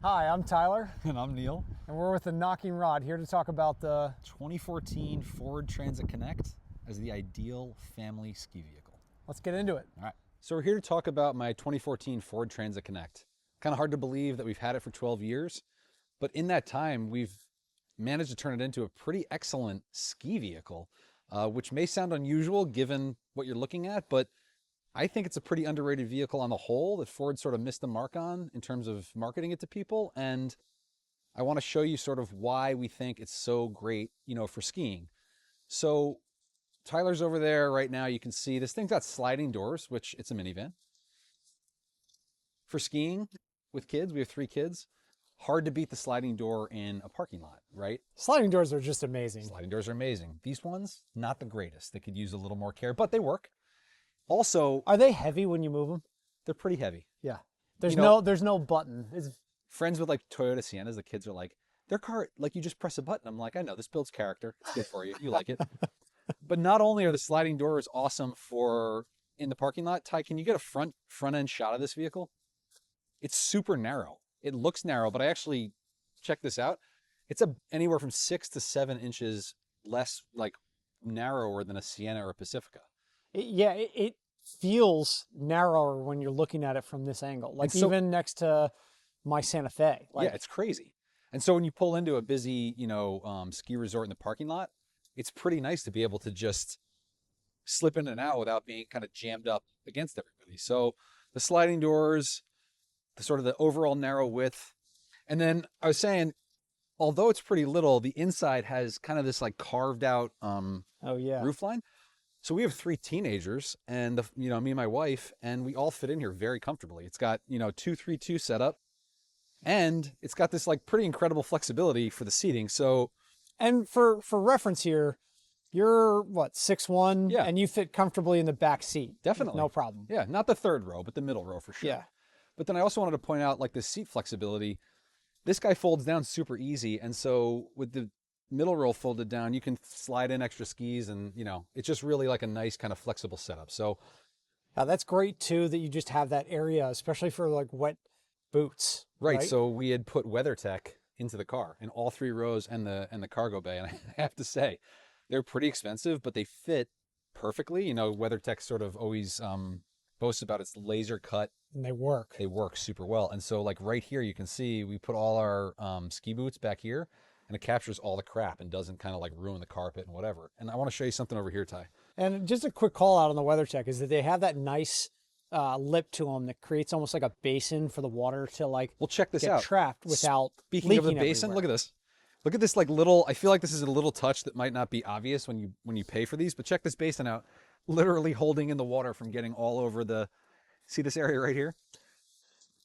Hi, I'm Tyler. And I'm Neil. And we're with the Knocking Rod here to talk about the 2014 Ford Transit Connect as the ideal family ski vehicle. Let's get into it. All right. So we're here to talk about my 2014 Ford Transit Connect. Kind of hard to believe that we've had it for 12 years, but in that time, we've managed to turn it into a pretty excellent ski vehicle, which may sound unusual given what you're looking at, but I think it's a pretty underrated vehicle on the whole that Ford sort of missed the mark on in terms of marketing it to people. And I want to show you sort of why we think it's so great, for skiing. So Tyler's over there right now. You can see this thing's got sliding doors, which it's a minivan. For skiing with kids, we have 3 kids. Hard to beat the sliding door in a parking lot, right? Sliding doors are just amazing. Sliding doors are amazing. These ones, not the greatest. They could use a little more care, but they work. Also, Are they heavy when you move them? they're pretty heavy. Yeah. There's You know- there's no button. Friends with like Toyota Siennas, the kids are like, their car, like you just press a button. I'm like, I know, this builds character. It's good for you. You like it. But not only are the sliding doors awesome for in the parking lot, Ty, can you get a front end shot of this vehicle? It's super narrow. It looks narrow, but I actually checked this out. It's anywhere from 6 to 7 inches less like narrower than a Sienna or a Pacifica. It feels narrower when you're looking at it from this angle. Like even next to my Santa Fe. Yeah, it's crazy. And so when you pull into a busy, ski resort in the parking lot, it's pretty nice to be able to just slip in and out without being kind of jammed up against everybody. So the sliding doors, the overall narrow width. And then I was saying, although it's pretty little, the inside has kind of this like carved out roof line. So we have 3 teenagers and, me and my wife, and we all fit in here very comfortably. It's got, 2-3-2 setup, and it's got this like pretty incredible flexibility for the seating. So, and for reference here, you're what, 6'1", Yeah. and you fit comfortably in the back seat. Definitely. No problem. yeah, not the 3rd row, but the middle row for sure. Yeah. But then I also wanted to point out like the seat flexibility. This guy folds down super easy. And so with the middle row folded down, you can slide in extra skis and, it's just really like a nice kind of flexible setup. So That's great too that you just have that area, especially for like wet boots. Right. So we had put WeatherTech into the car in all 3 rows and the cargo bay. And I have to say, they're pretty expensive, but they fit perfectly. WeatherTech sort of always boasts about its laser cut. And they work. They work super well. And so like right here, you can see we put all our ski boots back here, and it captures all the crap and doesn't kind of like ruin the carpet and whatever. And I want to show you something over here, Ty. And just a quick call out on the WeatherTech is that they have that nice lip to them that creates almost like a basin for the water to like check this get out. trapped without Speaking of the leaking basin, everywhere. look at this. Look at this like little, I feel like this is a little touch that might not be obvious when you pay for these, but check this basin out. Literally holding in the water from getting all over see this area right here?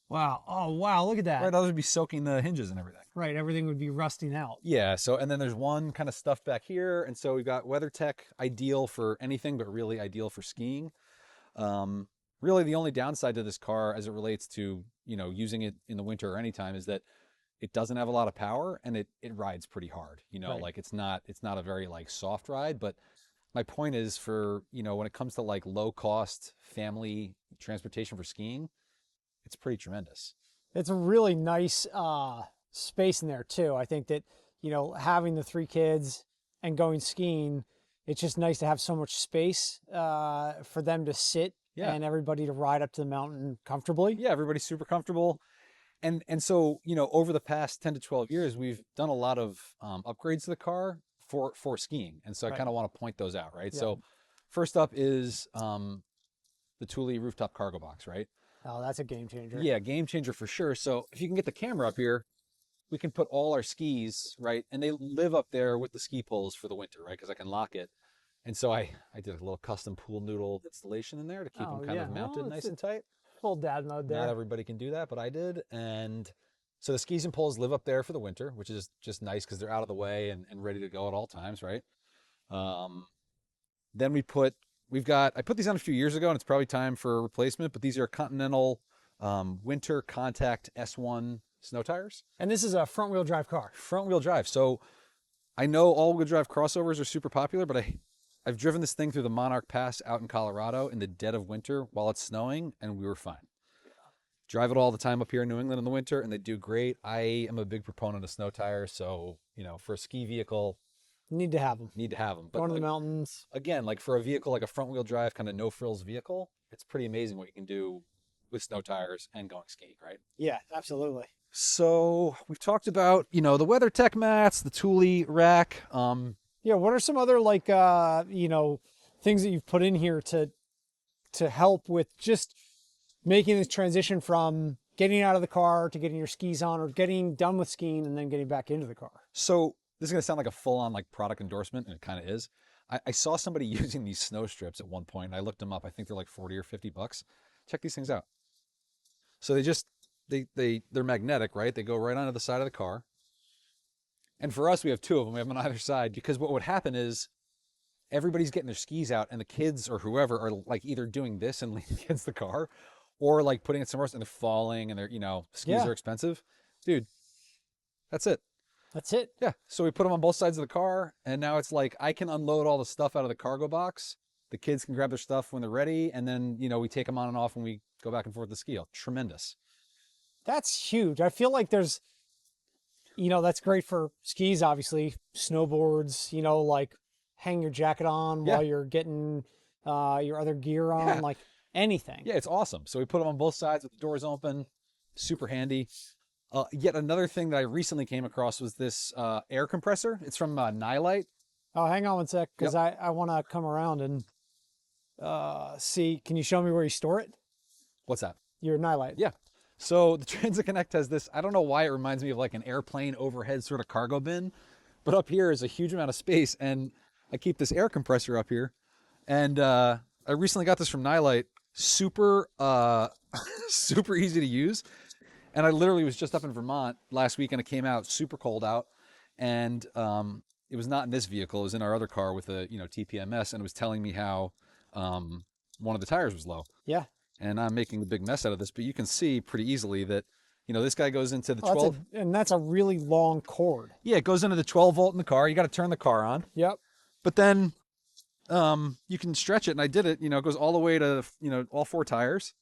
Wow. Oh, wow. Look at that. Right, those would be soaking the hinges and everything. Right. Everything would be rusting out. Yeah, so, and then there's one kind of stuff back here. And so we've got WeatherTech, ideal for anything, but really ideal for skiing. Really the only downside to this car as it relates to, using it in the winter or anytime is that it doesn't have a lot of power and it rides pretty hard. Right. Like it's not a very like soft ride, but my point is for, when it comes to like low cost family transportation for skiing, it's pretty tremendous. It's a really nice space in there too. I think that, having the 3 kids and going skiing, it's just nice to have so much space for them to sit and everybody to ride up to the mountain comfortably. Yeah, everybody's super comfortable. And so, over the past 10 to 12 years, we've done a lot of upgrades to the car for skiing. And so I kind of want to point those out, right? Yeah. So first up is the Thule Rooftop Cargo Box, right? Oh, that's a game changer. Yeah, game changer for sure. So if you can get the camera up here, we can put all our skis, right? And they live up there with the ski poles for the winter, right? Because I can lock it. And so I did a little custom pool noodle installation in there to keep them kind of mounted nice and tight. Full dad mode there. Not everybody can do that, but I did. And so the skis and poles live up there for the winter, which is just nice because they're out of the way and ready to go at all times, right? Then I put these on a few years ago and it's probably time for a replacement, but these are Continental WinterContact S1 snow tires. And this is a front wheel drive car. Front wheel drive. So I know all wheel drive crossovers are super popular, but I've driven this thing through the Monarch Pass out in Colorado in the dead of winter while it's snowing, and we were fine. Drive it all the time up here in New England in the winter, and they do great. I am a big proponent of snow tires, so for a ski vehicle, Need to have them. need to have them. But Going to the like, mountains. again, like for a vehicle like a front wheel drive kind of no frills vehicle, it's pretty amazing what you can do with snow tires and going skiing, right? Yeah, absolutely. So we've talked about the WeatherTech mats, the Thule rack. Yeah, what are some other like things that you've put in here to help with just making this transition from getting out of the car to getting your skis on, or getting done with skiing and then getting back into the car? So this is gonna sound like a full-on like product endorsement, and it kind of is. I saw somebody using these SnoStrips at one point, and I looked them up. I think they're like 40 or 50 bucks. Check these things out. So they're magnetic, right? They go right onto the side of the car. And for us, we have two of them. We have them on either side, because what would happen is everybody's getting their skis out, and the kids or whoever are like either doing this and leaning against the car, or like putting it somewhere else, and they're falling, and they're skis are expensive. Dude, that's it. That's it. Yeah. So we put them on both sides of the car, and now it's like I can unload all the stuff out of the cargo box. The kids can grab their stuff when they're ready, and then we take them on and off when we go back and forth to ski. Tremendous. That's huge. I feel like there's, that's great for skis, obviously, snowboards, like hang your jacket on while you're getting your other gear on, like anything. Yeah, it's awesome. So we put them on both sides with the doors open. Super handy. Yet another thing that I recently came across was this air compressor. It's from Nilight. Oh, hang on one sec, because I want to come around and see. Can you show me where you store it? What's that? Your Nilight. Yeah. So the Transit Connect has this, I don't know why it reminds me of like an airplane overhead sort of cargo bin, but up here is a huge amount of space, and I keep this air compressor up here. And I recently got this from Nilight. Super, super easy to use. And I literally was just up in Vermont last week, and it came out super cold out. And it was not in this vehicle. It was in our other car with a TPMS, and it was telling me how one of the tires was low. Yeah. And I'm making a big mess out of this, but you can see pretty easily that, this guy goes into the 12. And that's a really long cord. Yeah, it goes into the 12 volt in the car. You got to turn the car on. Yep. But then you can stretch it, and I did it. It goes all the way to, all four tires.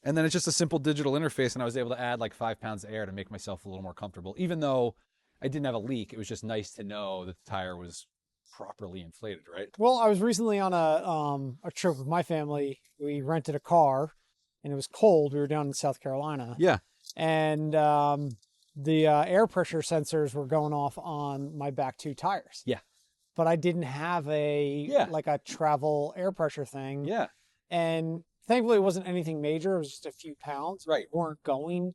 And then it's just a simple digital interface, and I was able to add like 5 pounds of air to make myself a little more comfortable. Even though I didn't have a leak, it was just nice to know that the tire was properly inflated, right? Well, I was recently on a trip with my family. We rented a car, and it was cold. We were down in South Carolina. Yeah. And the air pressure sensors were going off on my back two tires. Yeah. But I didn't have like a travel air pressure thing. Yeah. And thankfully, it wasn't anything major. It was just a few pounds. Right. We weren't going.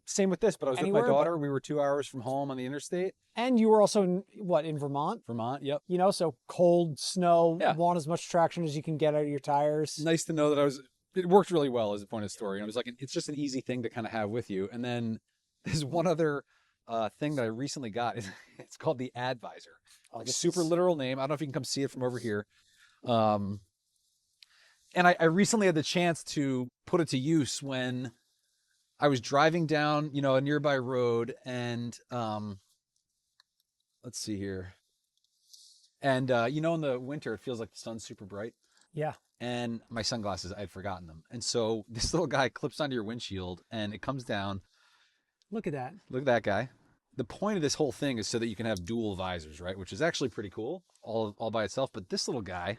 Same with this, but I was Anywhere, with my daughter. We were 2 hours from home on the interstate. And you were also in Vermont? Vermont, yep. So cold, snow, Yeah. want as much traction as you can get out of your tires. Nice to know that it worked really well as a point of story. And it was like, it's just an easy thing to kind of have with you. And then there's one other thing that I recently got. It's called the Advisor. Like super literal name. I don't know if you can come see it from over here. And I recently had the chance to put it to use when I was driving down, a nearby road, and let's see here. And in the winter, it feels like the sun's super bright. Yeah. And my sunglasses, I'd forgotten them. And so this little guy clips onto your windshield, and it comes down. Look at that. Look at that guy. The point of this whole thing is so that you can have dual visors, right? Which is actually pretty cool, all by itself. But this little guy,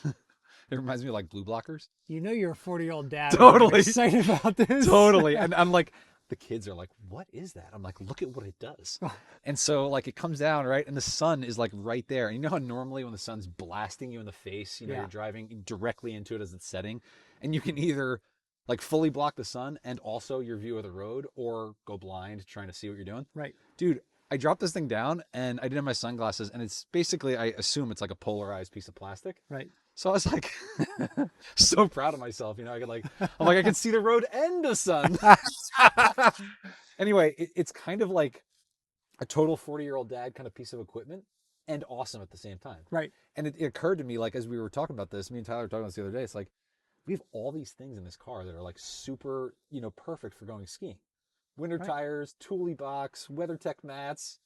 it reminds me of like blue blockers. You're a 40-year-old dad. Totally. I'm excited about this. Totally. And I'm like, the kids are like, what is that? I'm like, look at what it does. And so like it comes down, right? And the sun is like right there. And you know how normally when the sun's blasting you in the face, you're driving directly into it as it's setting, and you can either like fully block the sun and also your view of the road, or go blind trying to see what you're doing. Right. Dude, I dropped this thing down, and I didn't have my sunglasses, and it's basically, I assume it's like a polarized piece of plastic. Right. So I was like, so proud of myself. I can see the road and the sun. Anyway, it's kind of like a total 40-year-old dad kind of piece of equipment, and awesome at the same time. Right. And it occurred to me, like, as we were talking about this, me and Tyler were talking about this the other day, it's like, we have all these things in this car that are like super, perfect for going skiing. Winter tires, Thule box, WeatherTech mats,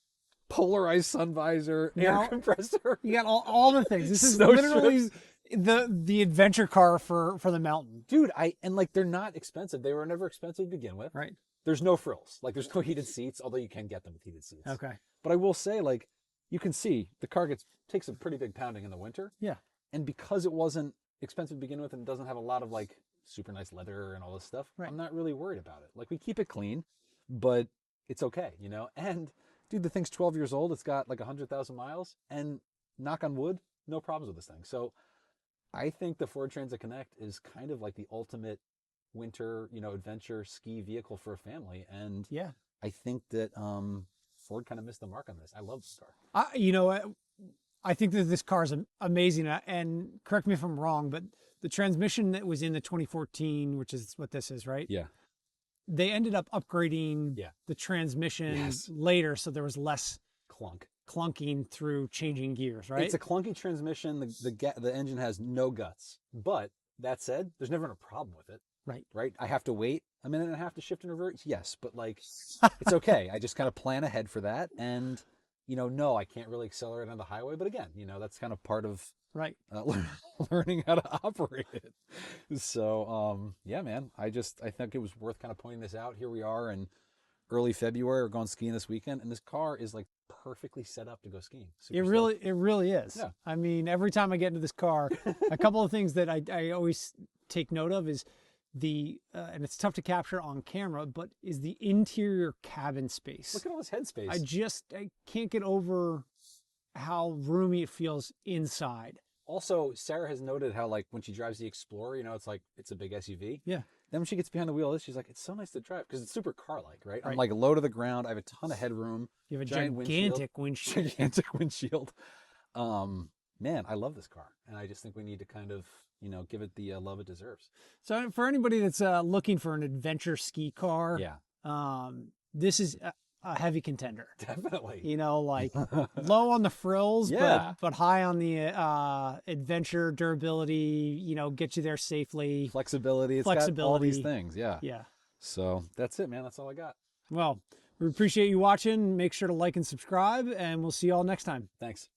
polarized sun visor, air compressor. You got all the things. This is Snow literally strips. the adventure car for the mountain. Dude, and like they're not expensive. They were never expensive to begin with. Right. There's no frills. Like there's no heated seats, although you can get them with heated seats. Okay. But I will say, like, you can see the car takes a pretty big pounding in the winter. Yeah. And because it wasn't expensive to begin with and doesn't have a lot of like super nice leather and all this stuff, Right. I'm not really worried about it. Like we keep it clean, but it's okay, you know? And dude, the thing's 12 years old. It's got like 100,000 miles, and knock on wood, no problems with this thing. So I think the Ford Transit Connect is kind of like the ultimate winter, you know, adventure ski vehicle for a family. And Yeah. I think that Ford kind of missed the mark on this. I love this car. You know, I think that this car is amazing. And correct me if I'm wrong, but the transmission that was in the 2014, which is what this is, right? Yeah. They ended up upgrading Yeah. the transmission Yes. later, so there was less Clunk. clunking through changing gears, right? It's a clunky transmission. The engine has no guts. But that said, there's never been a problem with it. Right. Right? I have to wait a minute and a half to shift and revert. Yes, but like it's okay. I just kind of plan ahead for that. And, you know, no, I can't really accelerate on the highway. But again, you know, that's kind of part of Right. learning how to operate it. So, yeah, man, I think it was worth kind of pointing this out. Here we are in early February. We're going skiing this weekend, and this car is like perfectly set up to go skiing. Super It really is. Yeah. I mean, every time I get into this car, a couple of things that I always take note of is and it's tough to capture on camera, but is the interior cabin space. Look at all this headspace. I can't get over how roomy it feels inside. Also, Sarah has noted how, like, when she drives the Explorer, you know, it's like, it's a big SUV. Yeah. Then when she gets behind the wheel of this, she's like, it's so nice to drive because it's super car-like, right? I'm Right. like low to the ground. I have a ton of headroom. You have a giant gigantic windshield. Gigantic windshield. Man, I love this car. And I just think we need to kind of, you know, give it the love it deserves. So for anybody that's looking for an adventure ski car, Yeah, this is a heavy contender. definitely. You know, like low on the frills, Yeah. but high on the adventure, durability, you know, get you there safely. Flexibility. It's got all these Flexibility. things. Yeah. Yeah. So that's it, man. That's all I got. Well, we appreciate you watching. Make sure to like and subscribe, and we'll see you all next time. Thanks.